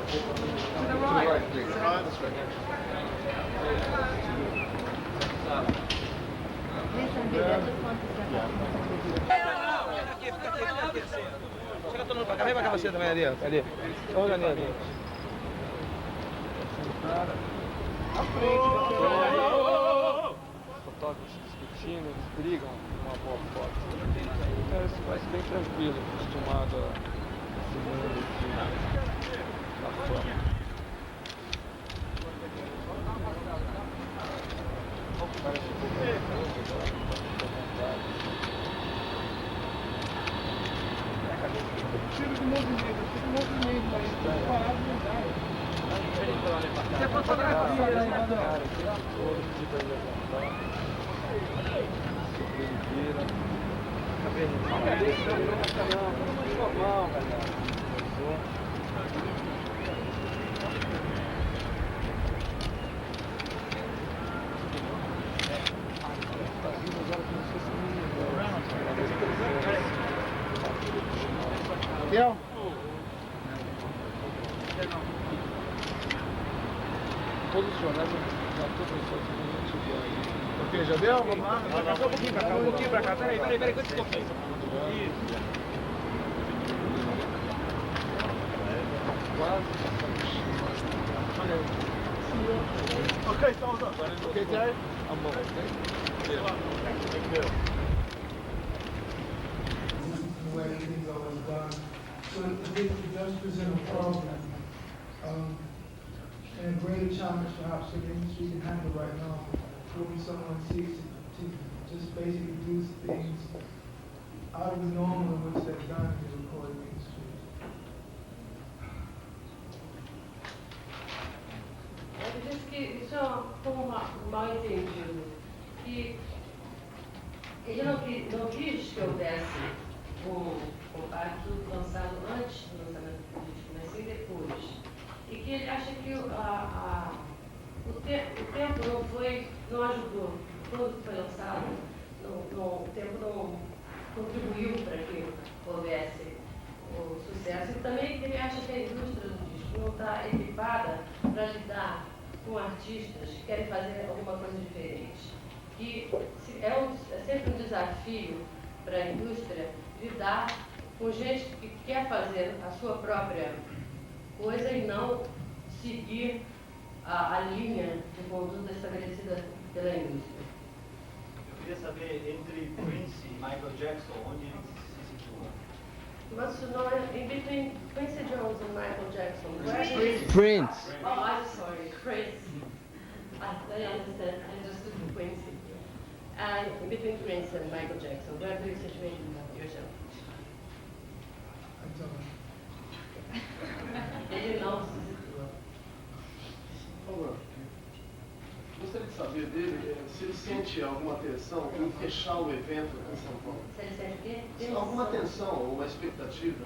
To the right, please. That's right. Listen, baby, I just want to step Chega todo mundo pra cá, vem pra cá você também ali, ó. Ali. Olha ali, ali. À frente, fotógrafos discutindo, eles brigam uma boa foto. Então isso vai ser bem tranquilo, acostumado a esse mundo da fama. Parece um pouco Tiro de movimento, mas parado não dá. Você pode fotografar, né? Deu? Todos os jornais já todas as fotos muito iguais. Ok, já deu? Vamos lá? Só um pouquinho pra cá, um pouquinho pra cá. Peraí, quanto ficou aqui? Isso. Quase. Olha aí. Ok, thumbs up. Ok, Terry? A mão, The way things are always done. So it does present a problem. And a greater challenge perhaps for the industry can handle right now will be someone seeks to just basically do things out of the normal in which they're done in the recording industry. Ele disse que isso foi mal entendido, que ele não quis que houvesse um compacto lançado antes do lançamento político, mas sim depois. E que ele acha que o tempo não ajudou. Quando foi lançado, o tempo não contribuiu para que houvesse o sucesso. E também que ele acha que a indústria do disco não está equipada para lidar com artistas que querem fazer alguma coisa diferente. Que é sempre um desafio para a indústria lidar com gente que quer fazer a sua própria coisa e não seguir a linha de conduta estabelecida pela indústria. Eu queria saber, entre Prince e Michael Jackson, onde ele se situa? He wants to know in between Quincy Jones and Michael Jackson. Prince. Oh, I'm sorry, Prince. I understand. I understood Quincy. And in between Prince and Michael Jackson, where do you situate yourself? I don't. Ele não se situa. Por favor. Gostaria de saber dele se ele sente alguma tensão em fechar o evento aqui em São Paulo. Se ele sente o quê? Alguma tensão ou uma expectativa?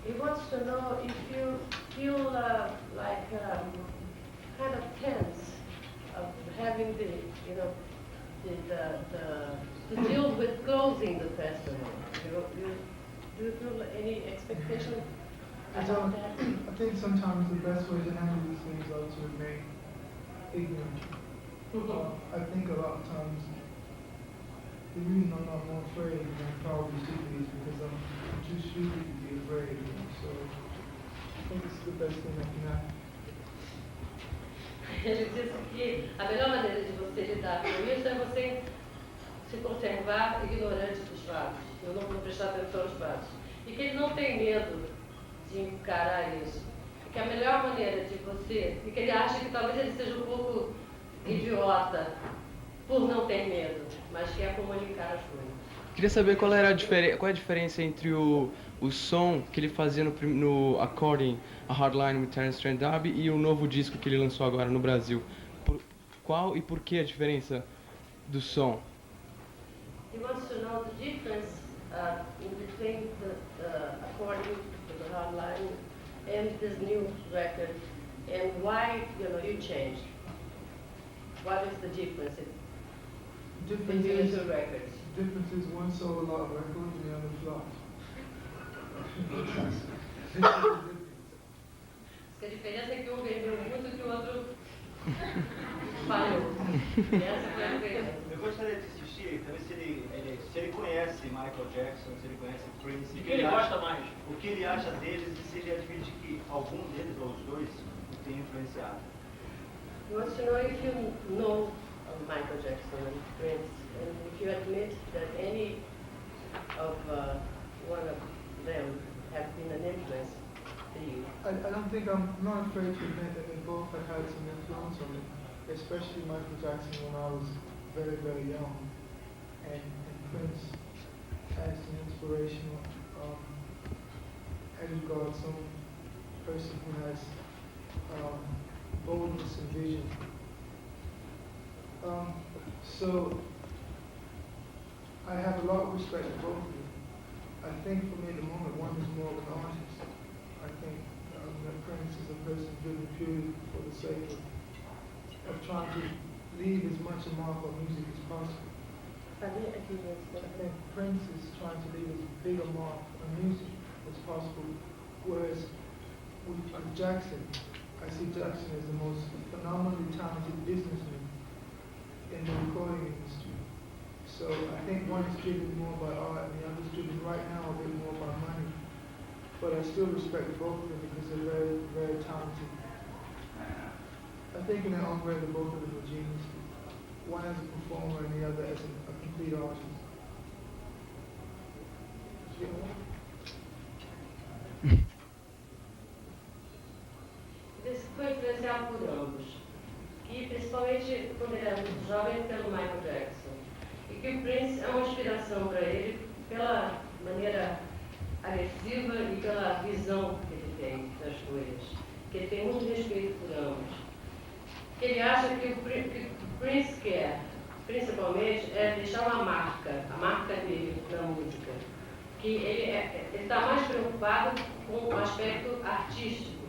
He wants to know if you feel like kind of tense of having the deal with closing the festival. Do you feel any expectation about that? I think sometimes the best way to handle these things are to remain ignorant. I think a lot of times the reason I'm not more afraid than I'm probably should be is because I'm too stupid to be afraid. So I think this is the best thing that can happen. Ele disse que a melhor maneira de você lidar com isso é você se conservar ignorante dos fatos, não prestar atenção aos fatos. E que ele não tem medo de encarar isso. E que a melhor maneira de você, e que ele acha que talvez ele seja um pouco idiota por não ter medo, mas quer comunicar as coisas. Queria saber qual é a diferença entre o som que ele fazia no According a Hardline with Terence Trent D'Arby e o novo disco que ele lançou agora no Brasil. Qual e por que a diferença do som? He wants to know the difference in between the According to the Hardline and this new record, and why you changed. What is the difference between the two records? The difference is one sold a lot of records and the other flopped. diferença é que um vendeu muito e que o outro falhou. E essa foi a diferença. Eu gostaria de assistir, também se ele conhece Michael Jackson, se ele conhece Prince. De quem ele gosta mais? O que ele acha deles e se ele admite que algum deles, ou os dois, o tenha influenciado. He wants to know if you know Michael Jackson and Prince, and if you admit that any of one of them have been an influence to you. I don't think I'm not afraid to admit that they both have had some influence on me, especially Michael Jackson when I was very, very young, and Prince as an inspirational, as regards some person who has boldness and vision. So I have a lot of respect for both of them. I think for me at the moment, one is more of an artist. I think that Prince is a person driven purely for the sake of trying to leave as much a mark on music as possible. I think Prince is trying to leave as big a mark on music as possible, whereas with Jackson, I see Jackson as the most phenomenally talented businessman in the recording industry. So I think one is driven more by art and the other is driven right now a bit more by money. But I still respect both of them because they're very, very talented. I think in their own way, both of them are geniuses. One as a performer and the other as a complete artist. Ele foi influenciado por ambos, e principalmente quando ele era muito jovem pelo Michael Jackson, e que o Prince é uma inspiração para ele pela maneira agressiva e pela visão que ele tem das coisas, que ele tem muito respeito por ambos. Ele acha que o Prince quer, principalmente, é deixar uma marca, a marca dele na música, que ele está mais preocupado com o aspecto artístico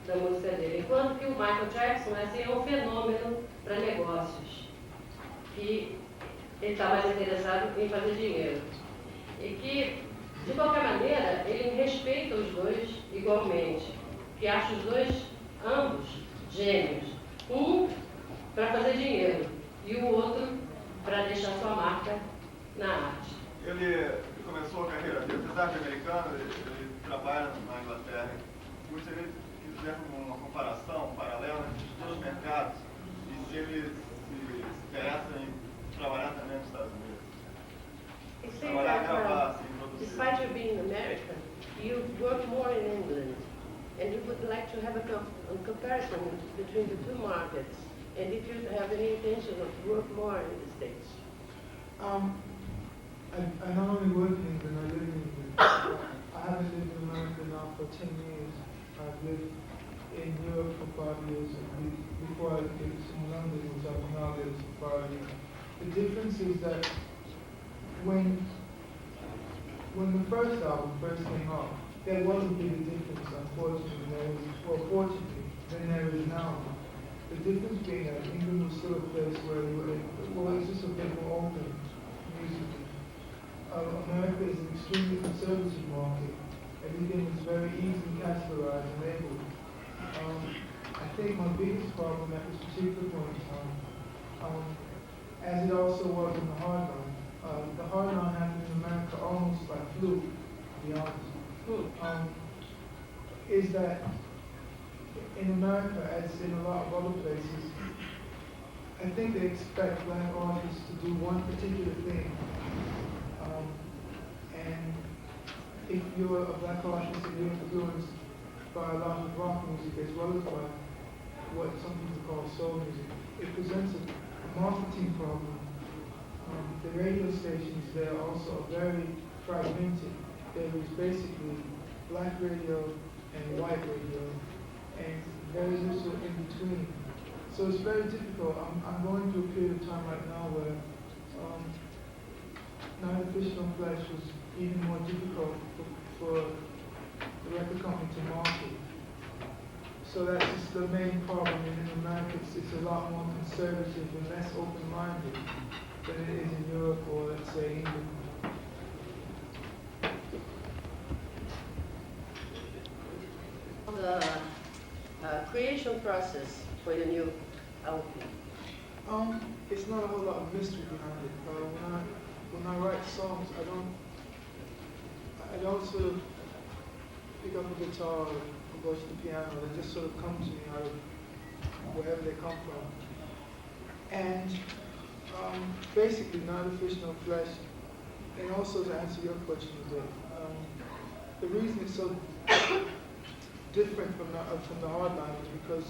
da música dele, enquanto que o Michael Jackson assim, é um fenômeno para negócios, que ele está mais interessado em fazer dinheiro. E que, de qualquer maneira, ele respeita os dois igualmente, que acha os dois, ambos, gênios. Um para fazer dinheiro e o outro para deixar sua marca na arte. Ele começou a carreira dele, apesar de americano, ele trabalha na Inglaterra. Gostaria de fizer uma comparação paralela entre os dois mercados e se ele se interessa em trabalhar também nos Estados Unidos. Trabalhar, gravar, assim, produzir. Despite you being American, you work more in England, and you would like to have a comparison between the two markets, and if you have any intention of work more in the States. I not only work in England, I live in England. I haven't lived in America now for 10 years. I've lived in Europe for 5 years, and before I lived in London, which I've now lived for 5 years. The difference is that when the first album first came out, there was a bigger difference, unfortunately, fortunately, than there is now. The difference being that England was still a place where it was just a bit more open musically. America is an extremely conservative market. Everything is very easily categorized and labeled. I think my biggest problem at this particular point in time, as it also was in the hardline, the hardline happened in America almost like fluke, to be honest. Is that in America, as in a lot of other places, I think they expect black artists to do one particular thing. And if you're a black artist and you're influenced by a lot of rock music as well as by what some people call soul music, it presents a marketing problem. The radio stations there also are very fragmented. There is basically black radio and white radio, and very little in between. So it's very difficult. I'm going through a period of time right now where Night of Fish on Flesh was even more difficult for the record company to market. So that's just the main problem. In America, it's a lot more conservative and less open-minded than it is in Europe or, let's say, England. The creation process for your new LP? It's not a whole lot of mystery behind it. When I write songs, I don't sort of pick up a guitar or go to the piano. They just sort of come to me out of wherever they come from. And basically, neither fish nor flesh. And also to answer your question a bit, the reason it's so different from the hard line is because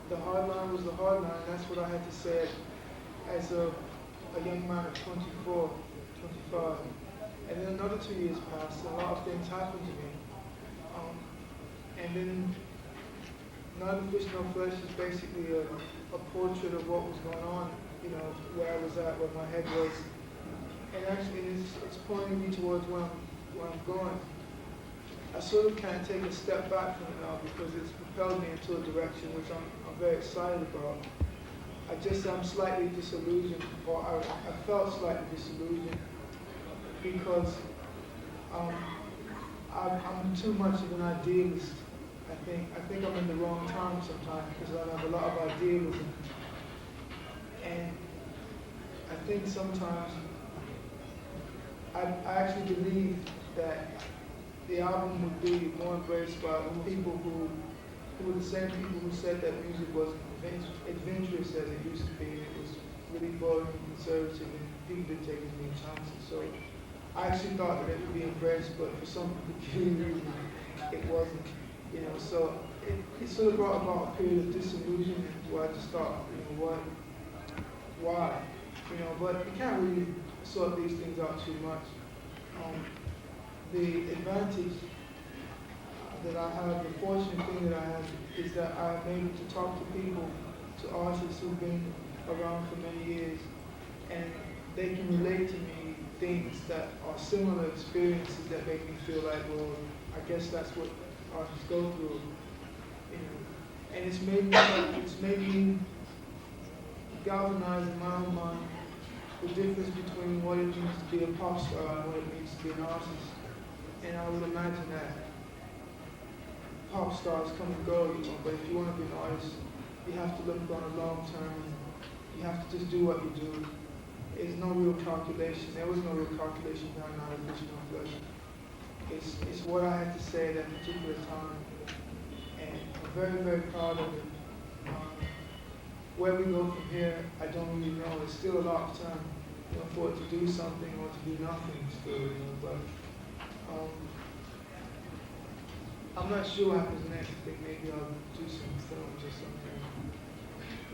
the hard line was the hard line. That's what I had to say as a young man of 24, 25. And then another 2 years passed, and a lot of things happened to me. And then Neither Fish Nor Flesh is basically a portrait of what was going on, you know, where I was at, where my head was. And actually it's pointing me towards where I'm going. I sort of can't take a step back from it now because it's propelled me into a direction which I'm very excited about. I'm slightly disillusioned, or I felt slightly disillusioned because I'm too much of an idealist. I think I'm in the wrong time sometimes because I have a lot of idealism. And I think sometimes I actually believe that the album would be more embraced by people who were the same people who said that music wasn't adventurous as it used to be. It was really boring and conservative and people didn't take as many chances. So I actually thought that it would be embraced, but for some peculiar reason it wasn't. You know, so it sort of brought about a period of disillusionment where I just thought, you know, why? You know, but you can't really sort these things out too much. The advantage that I have, the fortunate thing that I have, is that I'm able to talk to people, to artists who've been around for many years, and they can relate to me things that are similar experiences that make me feel like, well, I guess that's what artists go through. You know, and it's made me galvanize in my own mind the difference between what it means to be a pop star and what it means to be an artist. And I would imagine that pop stars come and go, you know, but if you want to be an artist, you have to look on a long term. You have to just do what you do. There's no real calculation. There was no real calculation behind Neither Fish Nor Flesh. It's what I had to say at that particular time. And I'm very, very proud of it. Where we go from here, I don't really know. It's still a lot of time, you know, for it to do something or to do nothing still, you know, but I'm not sure what happens next. I think maybe I'll do some films or something.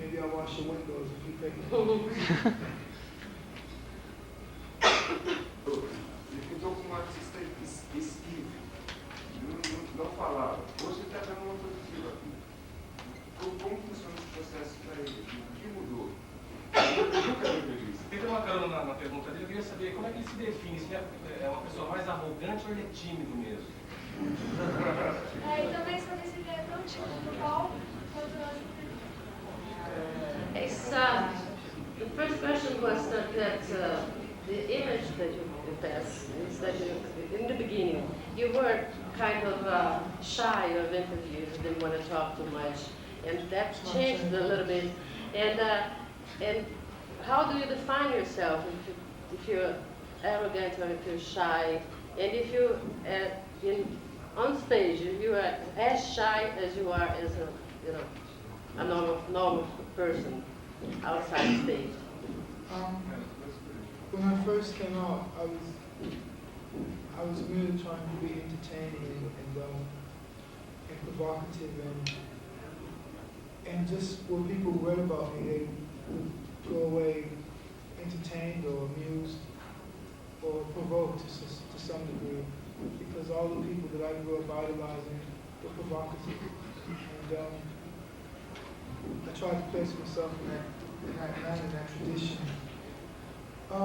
Maybe I'll wash the windows if you take it. Estou com um artista esquivo, não falava. Hoje ele está dando uma produtiva. Como funciona esse processo para ele? O que mudou? Nunca me entrevista. Teve uma carona na pergunta dele, eu queria saber como é que ele se define, se é uma pessoa mais arrogante ou ele é tímido mesmo? E também saber se ele é tão tímido no palco quanto nós. The first question was that the image that you pass is that in the beginning you were kind of shy of interviews, didn't want to talk too much, and that changed a little bit. And how do you define yourself if you're arrogant or if you're shy, and if you on stage you are as shy as you are as a normal person outside stage? When I first came out, I was really trying to be entertaining and provocative, and just when people read about me, they would go away entertained or amused or provoked to some degree, because all the people that I grew up idolizing were provocative, and I tried to place myself in that tradition. You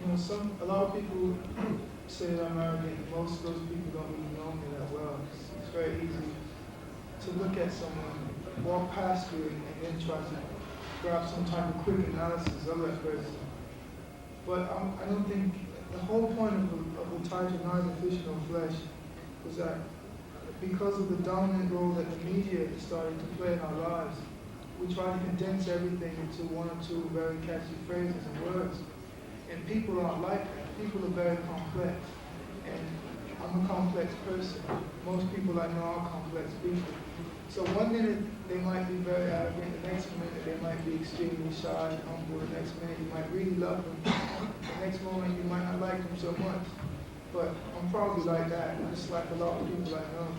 know, a lot of people say that I'm arrogant. Most of those people don't really know me that well. It's very easy to look at someone, walk past you, and then try to grab some type of quick analysis of that person. But I don't think the whole point of the title "Neither Fish Nor Flesh" was that because of the dominant role that the media is starting to play in our lives, we try to condense everything into one or two very catchy phrases and words. And people aren't like that. People are very complex. And I'm a complex person. Most people I know are complex people. So one minute they might be very arrogant, the next minute they might be extremely shy and humble, the next minute you might really love them, the next moment you might not like them so much. But I'm probably like that, just like a lot of people I know.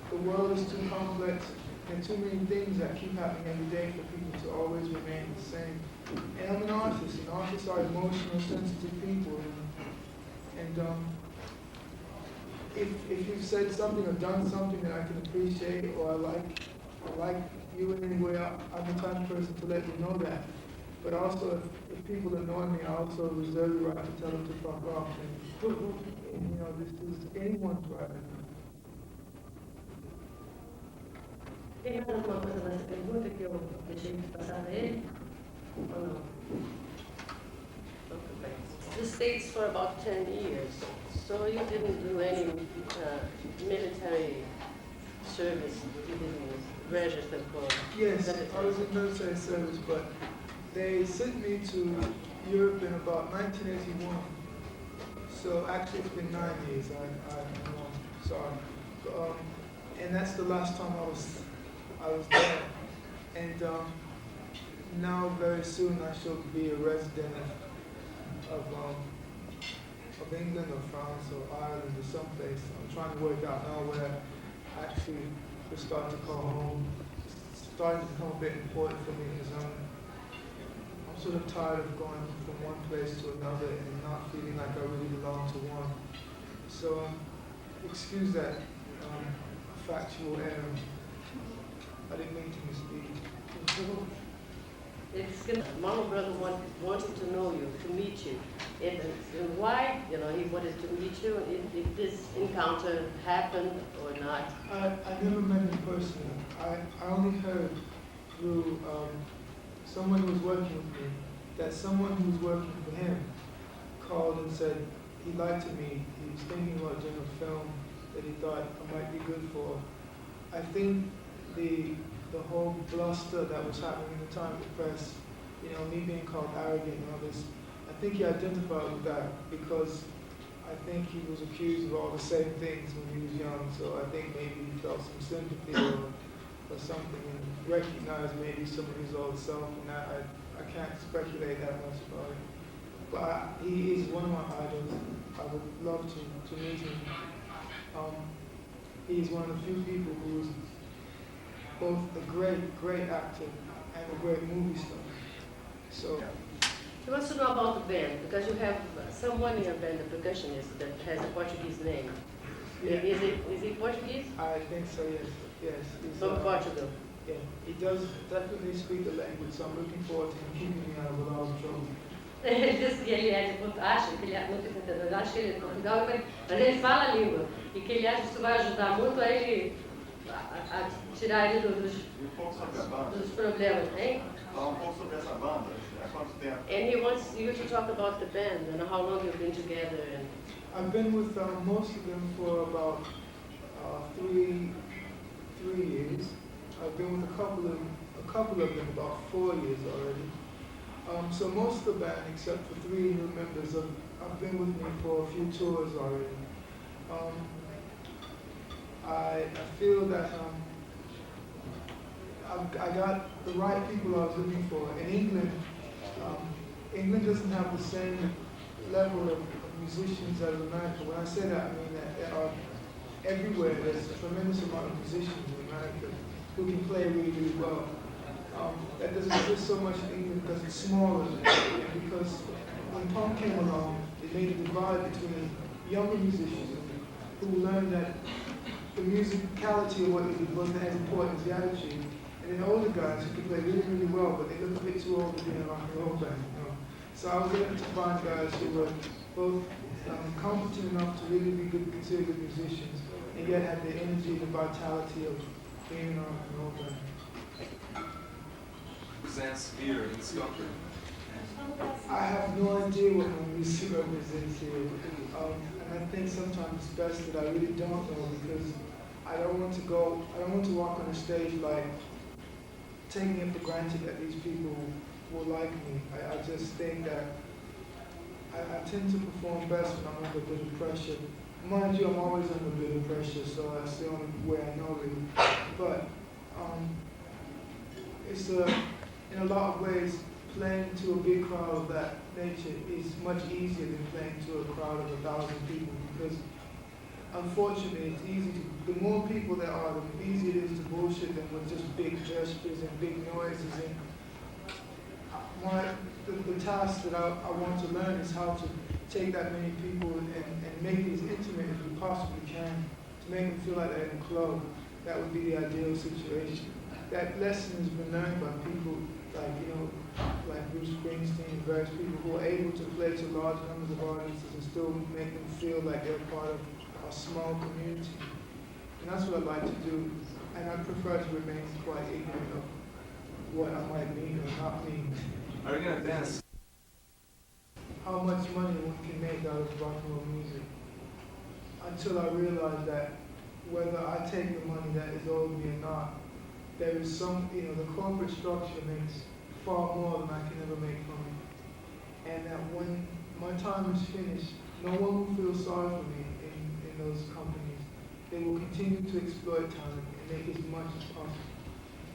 The world is too complex, and too many things that keep happening every day for people to always remain the same. And I'm an artist, and artists are emotional, sensitive people. And if you've said something or done something that I can appreciate or I like you in any way, I'm the type of person to let you know that. But also, if people annoy me, I also reserve the right to tell them to fuck off. And you know, this is anyone's right. Tem mais alguma coisa nessa pergunta que eu deixei de passar para ele? Ou não? The States for about 10 years. So you didn't do any military service, you didn't register for Yes, military. I was in military service, but they sent me to Europe in about 1981. So actually it's been 9 years, I'm wrong, sorry. And that's the last time I was there. And now very soon I shall be a resident of England or France or Ireland or someplace. I'm trying to work out now where actually we're starting to call home. It's starting to become a bit important for me because I'm sort of tired of going from one place to another and not feeling like I really belong to one. So excuse that factual error. I didn't mean to misspeak. It's good. Mama brother wanted to know you, to meet you. And why, you know, he wanted to meet you, if this encounter happened or not. I never met him personally. I only heard through someone who was working with me that someone who was working for him called and said he'd like to meet. He was thinking about doing a film that he thought I might be good for. I think the whole bluster that was happening in the time of the press, you know, me being called arrogant and all this, I think he identified with that because I think he was accused of all the same things when he was young, so I think maybe he felt some sympathy or something and recognized maybe some of his old self, and I can't speculate that much about it. But he is one of my idols. I would love to meet him. He's one of the few people who is both a great actor and a great movie star. So. He wants to know about the band, because you have someone in your band, a percussionist, that has a Portuguese name. Yeah. Is he Portuguese? I think so, yes. Yes. He's, From Portugal. Yeah, he does definitely speak the language, so I'm looking forward to him keeping me out of a lot of trouble. Ele disse que ele é de Portugal, acha que ele é, não sei se entendeu, acho que ele é de Portugal, mas ele fala a língua. E que ele acha que isso vai ajudar muito a ele a tirar ele dos problemas, hein? Falar pouco sobre essa banda, há quanto tempo? And he wants you to talk about the band and how long you've been together. And I've been with most of them for about 3 years. I've been with a couple of them about 4 years already. So most of the band, except for 3 new members, have been with me for a few tours already. I feel that I got the right people I was looking for. In England, England doesn't have the same level of musicians as America. When I say that, I mean that there are everywhere. There's a tremendous amount of musicians in America who can play really, really well. That doesn't exist so much in England because it's smaller, and because when punk came along, it made a divide between younger musicians who learned that the musicality of what they did wasn't as important as the attitude, and then older guys who could play really, really well, but they looked a bit too old to be in a rock and roll band. You know? So I was able to find guys who were both competent enough to really be good, considered good musicians, and yet had the energy and the vitality of being in a rock and roll band. Presents beer in Scotland. I have no idea what my music represents here. And I think sometimes it's best that I really don't know because I don't want to walk on a stage like taking it for granted that these people will like me. I just think that I tend to perform best when I'm under a bit of pressure. Mind you, I'm always under a bit of pressure, so that's the only way I know really. But it's in a lot of ways, playing to a big crowd of that nature is much easier than playing to a crowd of 1,000 people because unfortunately it's easy to, the more people there are, the easier it is to bullshit them with just big gestures and big noises. And the task that I want to learn is how to take that many people and make it as intimate as we possibly can, to make them feel like they're in a club. That would be the ideal situation. That lesson has been learned by people like, like Bruce Springsteen and various people who are able to play to large numbers of audiences and still make them feel like they're part of a small community. And that's what I like to do. And I prefer to remain quite ignorant of what I might mean or not mean. Are you going to dance? How much money one can make out of rock and roll music. Until I realize that whether I take the money that is owed me or not, there is some, the corporate structure makes far more than I can ever make from it. And that when my time is finished, no one will feel sorry for me in those companies. They will continue to exploit talent and make as much as possible.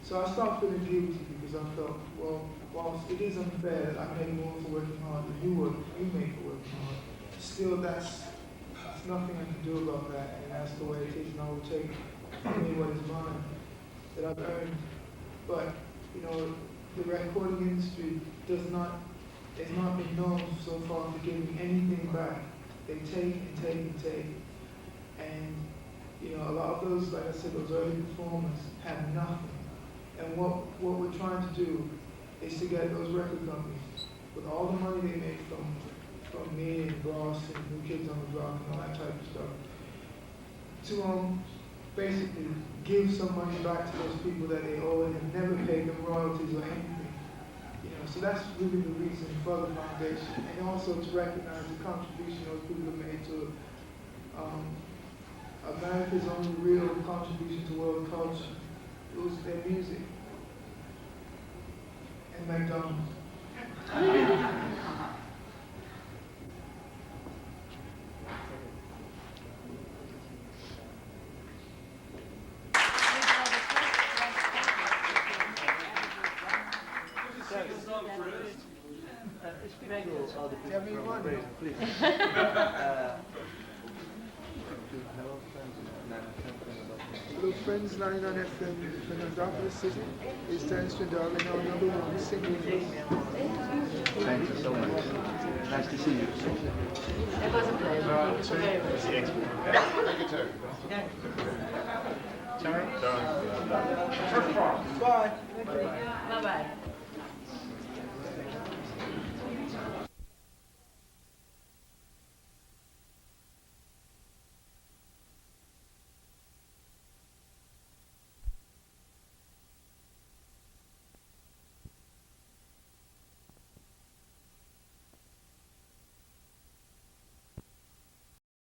So I stopped feeling guilty because I felt, well, whilst it is unfair that I make more for working hard than you make for working hard, still that's nothing I can do about that, and that's the way it is, and I will take only what is mine, that I've earned. But, the recording industry has not been known so far for giving anything back. They take and take and take. And, a lot of those, like I said, those early performers have nothing. And what we're trying to do is to get those record companies, with all the money they make from me and Ross and New Kids on the Block and all that type of stuff, to basically give some money back to those people that they owe and have never paid them royalties or anything. So that's really the reason for the foundation, and also to recognize the contribution those people have made to America's only real contribution to world culture. It was their music and McDonald's. Please. Hello friends, 99 FM from Annapolis City. It's Terence Trent D'Arby, now #1 single. Thank you so much. Nice to see you. It was a pleasure. Thank you very much. Thank you, Terry. Bye. Bye-bye.